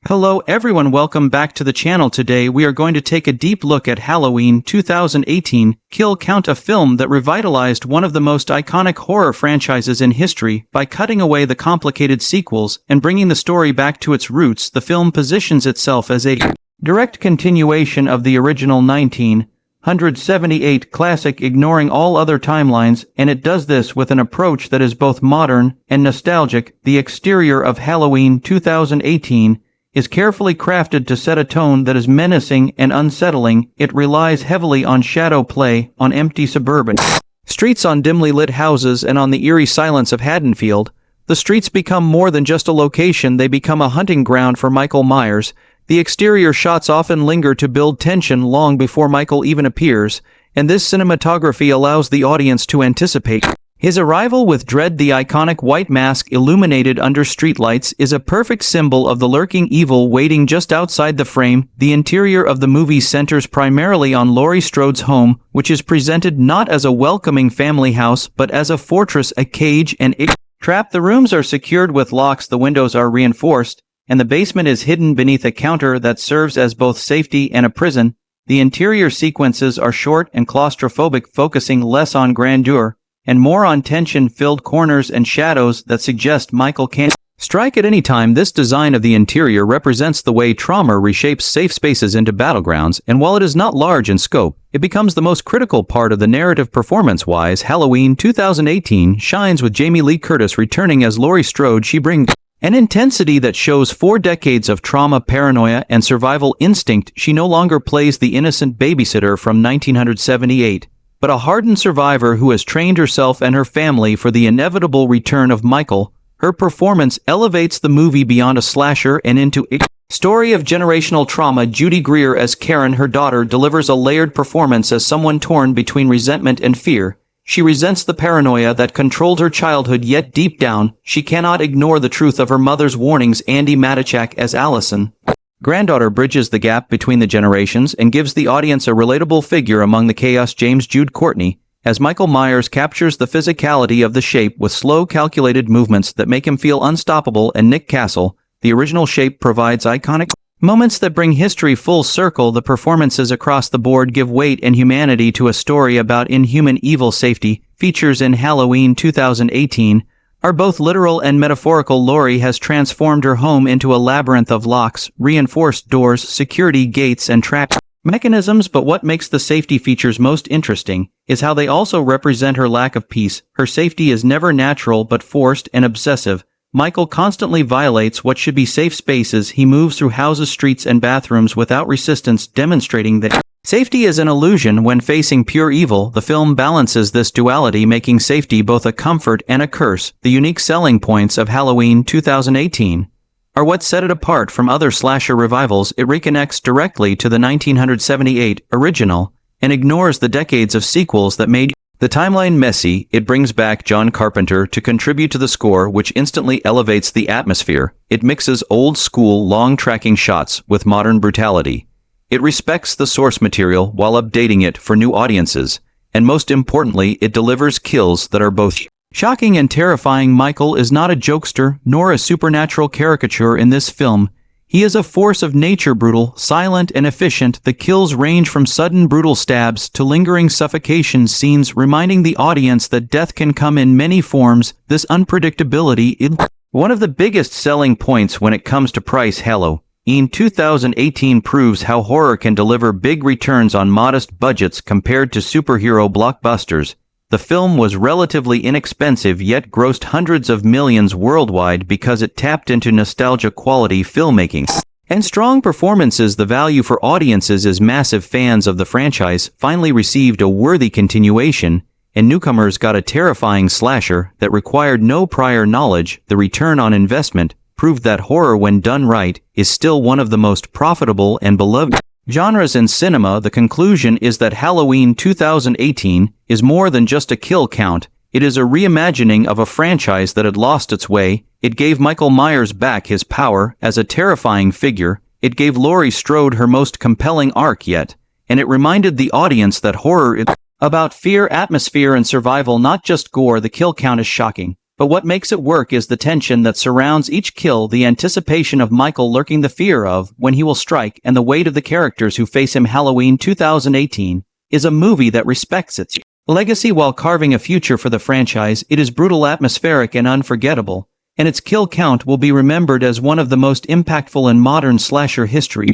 Hello everyone, welcome back to the channel. Today we are going to take a deep look at Halloween 2018 Kill Count, a film that revitalized one of the most iconic horror franchises in history by cutting away the complicated sequels and bringing the story back to its roots. The film positions itself as a direct continuation of the original 1978 classic, ignoring all other timelines, and it does this with an approach that is both modern and nostalgic. The exterior of Halloween 2018 is carefully crafted to set a tone that is menacing and unsettling. It relies heavily on shadow play, on empty suburban streets, on dimly lit houses, and on the eerie silence of Haddonfield. The streets become more than just a location, they become a hunting ground for Michael Myers. The exterior shots often linger to build tension long before Michael even appears, and this cinematography allows the audience to anticipate his arrival with dread. The iconic white mask illuminated under streetlights is a perfect symbol of the lurking evil waiting just outside the frame. The interior of the movie centers primarily on Laurie Strode's home, which is presented not as a welcoming family house but as a fortress, a cage, and a trap. The rooms are secured with locks, the windows are reinforced, and the basement is hidden beneath a counter that serves as both safety and a prison. The interior sequences are short and claustrophobic, focusing less on grandeur and more on tension-filled corners and shadows that suggest Michael can strike at any time. This design of the interior represents the way trauma reshapes safe spaces into battlegrounds, and while it is not large in scope, it becomes the most critical part of the narrative. Performance-wise, Halloween 2018 shines with Jamie Lee Curtis returning as Laurie Strode. She brings an intensity that shows 4 decades of trauma, paranoia, and survival instinct. She no longer plays the innocent babysitter from 1978, but a hardened survivor who has trained herself and her family for the inevitable return of Michael. Her performance elevates the movie beyond a slasher and into a story of generational trauma. Judy Greer as Karen, her daughter, delivers a layered performance as someone torn between resentment and fear. She resents the paranoia that controlled her childhood, yet deep down, she cannot ignore the truth of her mother's warnings. Andi Matichak as Allison, granddaughter, bridges the gap between the generations and gives the audience a relatable figure among the chaos. James Jude Courtney as Michael Myers captures the physicality of the Shape with slow, calculated movements that make him feel unstoppable. And Nick Castle, the original Shape, provides iconic moments that bring history full circle. The performances across the board give weight and humanity to a story about inhuman evil. Safety features in Halloween 2018 are both literal and metaphorical. Laurie has transformed her home into a labyrinth of locks, reinforced doors, security gates, and trap mechanisms, but what makes the safety features most interesting is how they also represent her lack of peace. Her safety is never natural but forced and obsessive. Michael constantly violates what should be safe spaces. He moves through houses, streets, and bathrooms without resistance, demonstrating that safety is an illusion when facing pure evil. The film balances this duality, making safety both a comfort and a curse. The unique selling points of Halloween 2018 are what set it apart from other slasher revivals. It reconnects directly to the 1978 original and ignores the decades of sequels that made the timeline messy. It brings back John Carpenter to contribute to the score, which instantly elevates the atmosphere. It mixes old-school, long tracking shots with modern brutality. It respects the source material while updating it for new audiences. And most importantly, it delivers kills that are both shocking and terrifying. Michael is not a jokester nor a supernatural caricature in this film. He is a force of nature, brutal, silent, and efficient. The kills range from sudden brutal stabs to lingering suffocation scenes, reminding the audience that death can come in many forms. This unpredictability is one of the biggest selling points when it comes to price. Halloween 2018 proves how horror can deliver big returns on modest budgets compared to superhero blockbusters. The film was relatively inexpensive yet grossed hundreds of millions worldwide because it tapped into nostalgia, quality filmmaking, and strong performances. The value for audiences is massive. Fans of the franchise finally received a worthy continuation, and newcomers got a terrifying slasher that required no prior knowledge. The return on investment proved that horror, when done right, is still one of the most profitable and beloved genres in cinema. The conclusion is that Halloween 2018 is more than just a kill count. It is a reimagining of a franchise that had lost its way. It gave Michael Myers back his power as a terrifying figure. It gave Laurie Strode her most compelling arc yet. And it reminded the audience that horror is about fear, atmosphere, and survival, not just gore. The kill count is shocking, But what makes it work is the tension that surrounds each kill, the anticipation of Michael lurking, the fear of when he will strike, and the weight of the characters who face him. Halloween 2018 is a movie that respects its legacy while carving a future for the franchise. It is brutal, atmospheric, and unforgettable, and its kill count will be remembered as one of the most impactful in modern slasher history.